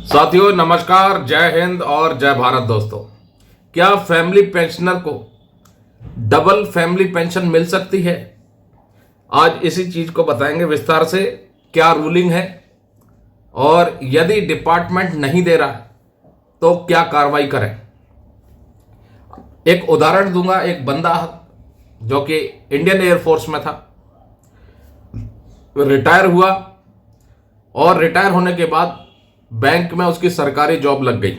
साथियों नमस्कार, जय हिंद और जय भारत। दोस्तों, क्या फैमिली पेंशनर को डबल फैमिली पेंशन मिल सकती है? आज इसी चीज को बताएंगे विस्तार से, क्या रूलिंग है और यदि डिपार्टमेंट नहीं दे रहा तो क्या कार्रवाई करें। एक उदाहरण दूंगा। एक बंदा जो कि इंडियन एयरफोर्स में था, रिटायर हुआ और रिटायर होने के बाद बैंक में उसकी सरकारी जॉब लग गई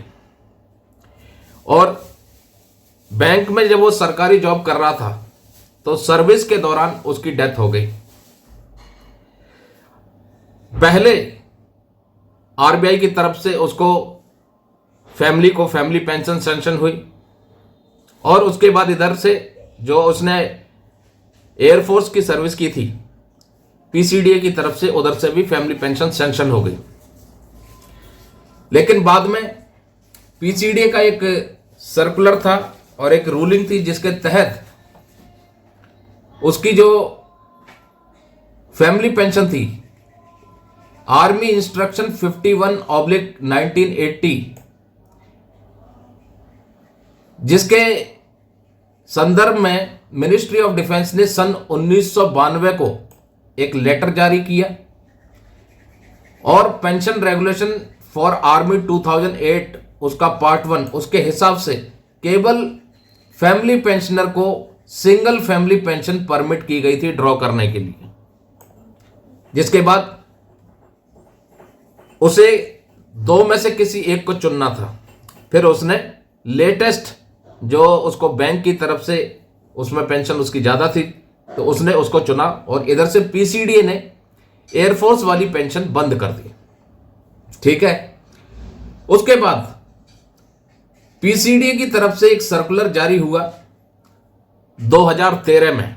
और बैंक में जब वो सरकारी जॉब कर रहा था तो सर्विस के दौरान उसकी डेथ हो गई। पहले आरबीआई की तरफ से उसको फैमिली पेंशन सैंक्शन हुई और उसके बाद इधर से जो उसने एयरफोर्स की सर्विस की थी, पीसीडीए की तरफ से उधर से भी फैमिली पेंशन सैंक्शन हो गई। लेकिन बाद में पीसीडीए का एक सर्कुलर था और एक रूलिंग थी जिसके तहत उसकी जो फैमिली पेंशन थी, आर्मी इंस्ट्रक्शन 51/1980, जिसके संदर्भ में मिनिस्ट्री ऑफ डिफेंस ने सन 1992 को एक लेटर जारी किया और पेंशन रेगुलेशन फॉर आर्मी 2008 उसका पार्ट 1 उसके हिसाब से केवल फैमिली पेंशनर को सिंगल फैमिली पेंशन परमिट की गई थी ड्रॉ करने के लिए, जिसके बाद उसे दो में से किसी एक को चुनना था। फिर उसने लेटेस्ट जो उसको बैंक की तरफ से उसमें पेंशन उसकी ज्यादा थी तो उसने उसको चुना और इधर से पीसीडीए ने एयरफोर्स वाली पेंशन बंद कर दी। ठीक है। उसके बाद पीसीडीए की तरफ से एक सर्कुलर जारी हुआ 2013 में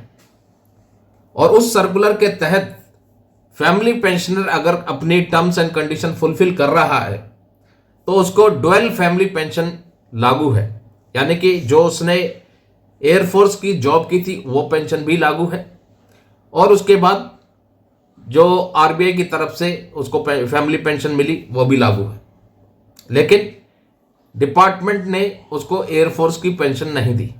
और उस सर्कुलर के तहत फैमिली पेंशनर अगर अपनी टर्म्स एंड कंडीशन फुलफिल कर रहा है तो उसको डुअल फैमिली पेंशन लागू है, यानी कि जो उसने एयरफोर्स की जॉब की थी वो पेंशन भी लागू है और उसके बाद जो आरबीआई की तरफ से उसको फैमिली पेंशन मिली वो भी लागू है। लेकिन डिपार्टमेंट ने उसको एयरफोर्स की पेंशन नहीं दी।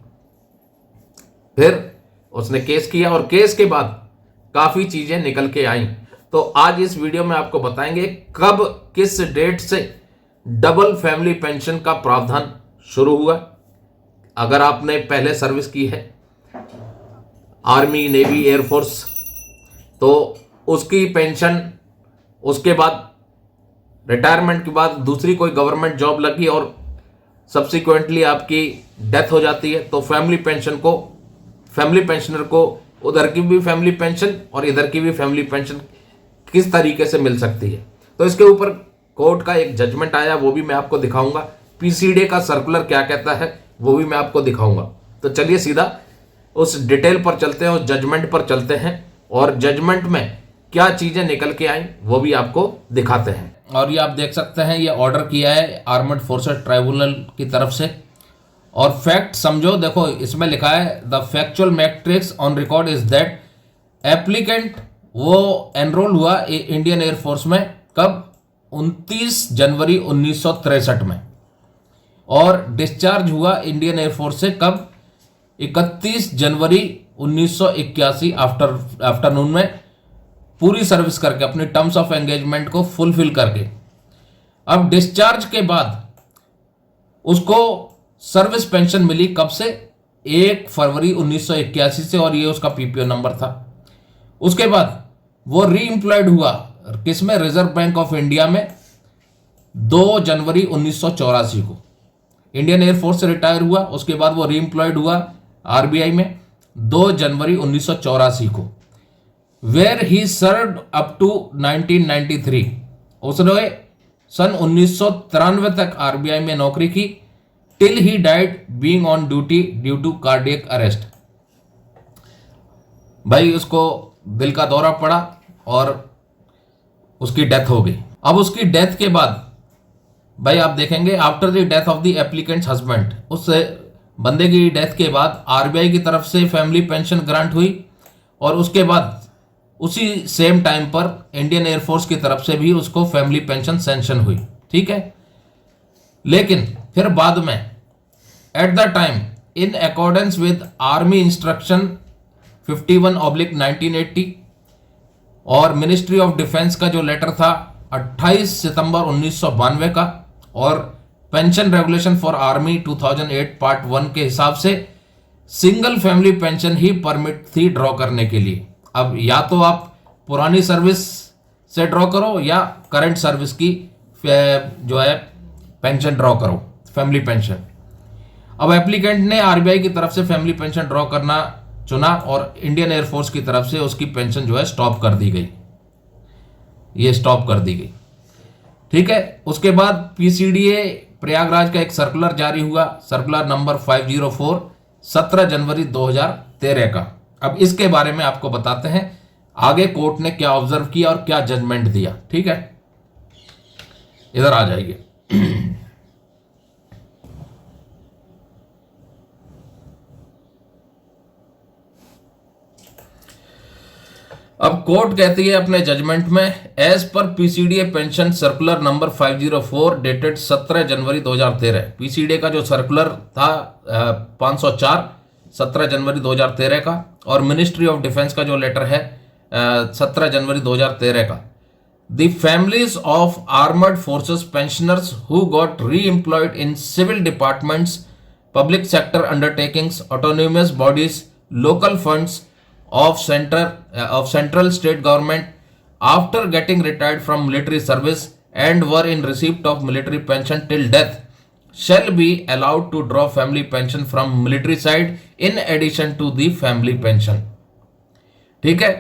फिर उसने केस किया और केस के बाद काफी चीजें निकल के आई। तो आज इस वीडियो में आपको बताएंगे कब किस डेट से डबल फैमिली पेंशन का प्रावधान शुरू हुआ। अगर आपने पहले सर्विस की है आर्मी, नेवी, एयरफोर्स, तो उसकी पेंशन, उसके बाद रिटायरमेंट के बाद दूसरी कोई गवर्नमेंट जॉब लगी और सब्सिक्वेंटली आपकी डेथ हो जाती है तो फैमिली पेंशनर को उधर की भी फैमिली पेंशन और इधर की भी फैमिली पेंशन किस तरीके से मिल सकती है। तो इसके ऊपर कोर्ट का एक जजमेंट आया, वो भी मैं आपको दिखाऊंगा। पीसीडीए का सर्कुलर क्या कहता है वो भी मैं आपको दिखाऊंगा। तो चलिए सीधा उस डिटेल पर चलते हैं, उस जजमेंट पर चलते हैं और जजमेंट में क्या चीजें निकल के आई वो भी आपको दिखाते हैं। और ये आप देख सकते हैं, ये ऑर्डर किया है आर्मड फोर्सेस ट्राइब्यूनल की तरफ से। और फैक्ट समझो, देखो इसमें लिखा है the factual matrix on record is that applicant वो एनरोल हुआ इंडियन एयरफोर्स में कब 29 जनवरी 1963 में और डिस्चार्ज हुआ इंडियन एयरफोर्स से कब 31 जनवरी 1981 आफ्टरनून में, पूरी सर्विस करके अपनी टर्म्स ऑफ एंगेजमेंट को फुलफिल करके। अब डिस्चार्ज के बाद उसको सर्विस पेंशन मिली कब से? 1 फरवरी 1981 से और ये उसका पीपीओ नंबर था। उसके बाद वो री एम्प्लॉयड हुआ किसमें? रिजर्व बैंक ऑफ इंडिया में 2 जनवरी 1984 को इंडियन एयरफोर्स से रिटायर हुआ। उसके बाद वो री एम्प्लॉयड हुआ आरबीआई में 2 जनवरी 1984 को, where he served up to 1993। उसने सन 1993 तक आरबीआई में नौकरी की, till he died being on duty due to cardiac arrest. भाई उसको दिल का दौरा पड़ा और उसकी डेथ हो गई। अब उसकी डेथ के बाद भाई आप देखेंगे after the death of the applicants husband, उस बंदे की डेथ के बाद आरबीआई की तरफ से फैमिली पेंशन ग्रांट हुई और उसके बाद उसी सेम टाइम पर इंडियन एयरफोर्स की तरफ से भी उसको फैमिली पेंशन सैंक्शन हुई। ठीक है, लेकिन फिर बाद में at the time in accordance with army instruction 51/1980 और मिनिस्ट्री ऑफ डिफेंस का जो लेटर था 28 सितंबर 1992 का, और pension regulation for army 2008 part 1 के हिसाब से सिंगल फैमिली पेंशन ही परमिट थी ड्रॉ करने के लिए। अब या तो आप पुरानी सर्विस से ड्रॉ करो या करंट सर्विस की जो है पेंशन ड्रॉ करो, फैमिली पेंशन। अब एप्लीकेंट ने आरबीआई की तरफ से फैमिली पेंशन ड्रॉ करना चुना और इंडियन एयरफोर्स की तरफ से उसकी पेंशन जो है स्टॉप कर दी गई, ये स्टॉप कर दी गई। ठीक है, उसके बाद पीसीडीए प्रयागराज का एक सर्कुलर जारी हुआ, सर्कुलर नंबर 504 17 जनवरी 2013 का। अब इसके बारे में आपको बताते हैं आगे कोर्ट ने क्या ऑब्जर्व किया और क्या जजमेंट दिया। ठीक है, इधर आ जाइए। अब कोर्ट कहती है अपने जजमेंट में, as per PCDA pension circular number 504 dated 17 जनवरी 2013। पीसीडीए का जो सर्कुलर था 504 17 जनवरी 2013 का, और मिनिस्ट्री ऑफ डिफेंस का जो लेटर है 17 जनवरी 2013 का। The families of armed forces pensioners who got re employed in civil departments, public sector undertakings, autonomous bodies, local funds of central state government after getting retired from military service and were in receipt of military pension till death shall be allowed to draw family pension from military side in addition to the family pension. ठीक है,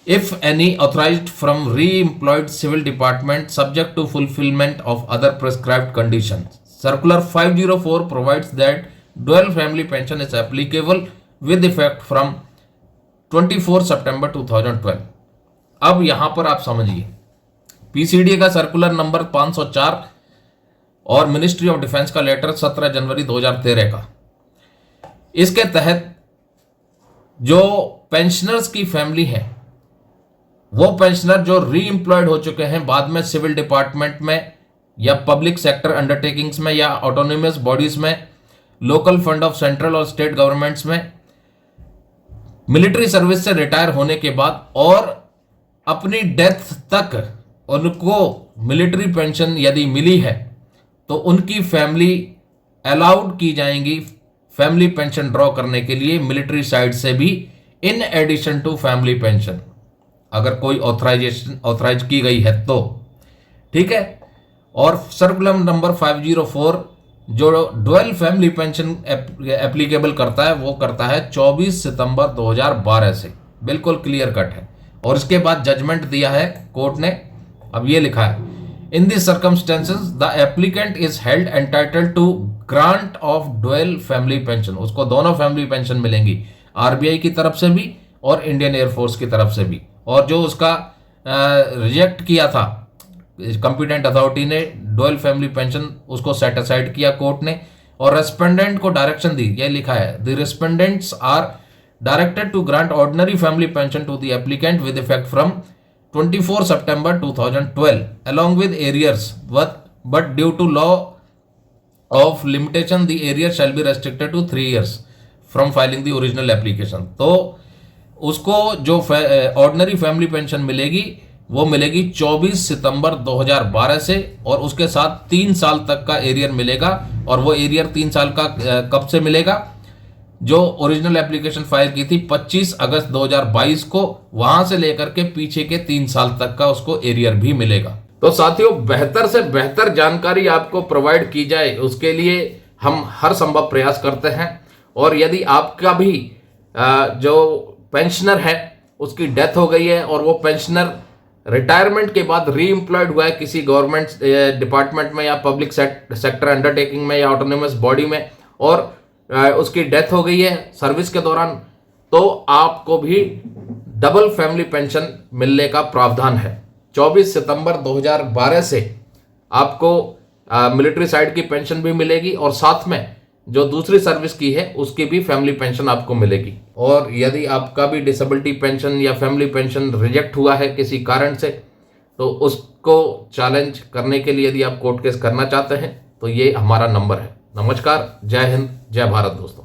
if any authorized from re-employed civil department subject to fulfillment of other prescribed conditions. Circular 504 provides that dual family pension is applicable with effect from 24 September 2012। अब यहां पर आप समझिए, PCDA का circular number 504 और ministry of defence का letter 17 जनवरी 2013 का, इसके तहत जो पेंशनर्स की फैमिली है, वो पेंशनर जो री एम्प्लॉयड हो चुके हैं बाद में सिविल डिपार्टमेंट में या पब्लिक सेक्टर अंडरटेकिंग्स में या ऑटोनोमस बॉडीज में, लोकल फंड ऑफ सेंट्रल और स्टेट गवर्नमेंट्स में, मिलिट्री सर्विस से रिटायर होने के बाद और अपनी डेथ तक उनको मिलिट्री पेंशन यदि मिली है तो उनकी फैमिली अलाउड की जाएंगी फैमिली पेंशन ड्रॉ करने के लिए मिलिट्री साइड से भी, in addition to family pension, अगर कोई ऑथराइज की गई है तो। ठीक है, और सर्कुलर नंबर 504 जो डुअल फैमिली पेंशन एप्लीकेबल करता है वो करता है 24 सितंबर 2012 से, बिल्कुल क्लियर कट है। और इसके बाद जजमेंट दिया है कोर्ट ने, अब ये लिखा है, in this circumstances the applicant is held entitled to grant of dual family pension. उसको दोनों फैमिली पेंशन मिलेंगी, आरबीआई की तरफ से भी और इंडियन एयरफोर्स की तरफ से भी। और जो उसका रिजेक्ट किया था कंपिटेंट अथॉरिटी ने डुअल फैमिली पेंशन, उसको सेट असाइड किया कोर्ट ने और रेस्पोंडेंट को डायरेक्शन दी, ये लिखा है, the respondents are directed to grant ordinary family pension to the applicant with effect from 24 September 2012 along with arrears, but due to law of limitation the arrears shall be restricted to 3 years from filing the original application। तो उसको जो ordinary family pension मिलेगी वो मिलेगी 24 September 2012 से, और उसके साथ 3 साल तक का एरियर मिलेगा। और वो एरियर 3 साल का कब से मिलेगा, जो ओरिजिनल एप्लीकेशन फाइल की थी 25 अगस्त 2022 को, वहां से लेकर के पीछे के 3 साल तक का उसको एरियर भी मिलेगा। तो साथियों, बेहतर से बेहतर जानकारी आपको प्रोवाइड की जाए उसके लिए हम हर संभव प्रयास करते हैं। और यदि आपका भी जो पेंशनर है उसकी डेथ हो गई है और वो पेंशनर रिटायरमेंट के बाद री एम्प्लॉयड हुआ है किसी गवर्नमेंट डिपार्टमेंट में या पब्लिक सेक्टर अंडरटेकिंग में या ऑटोनोमस बॉडी में, और उसकी डेथ हो गई है सर्विस के दौरान, तो आपको भी डबल फैमिली पेंशन मिलने का प्रावधान है। 24 सितंबर 2012 से आपको मिलिट्री साइड की पेंशन भी मिलेगी और साथ में जो दूसरी सर्विस की है उसकी भी फैमिली पेंशन आपको मिलेगी। और यदि आपका भी डिसेबिलिटी पेंशन या फैमिली पेंशन रिजेक्ट हुआ है किसी कारण से, तो उसको चैलेंज करने के लिए यदि आप कोर्ट केस करना चाहते हैं तो ये हमारा नंबर है। नमस्कार, जय हिंद, जय भारत दोस्तों।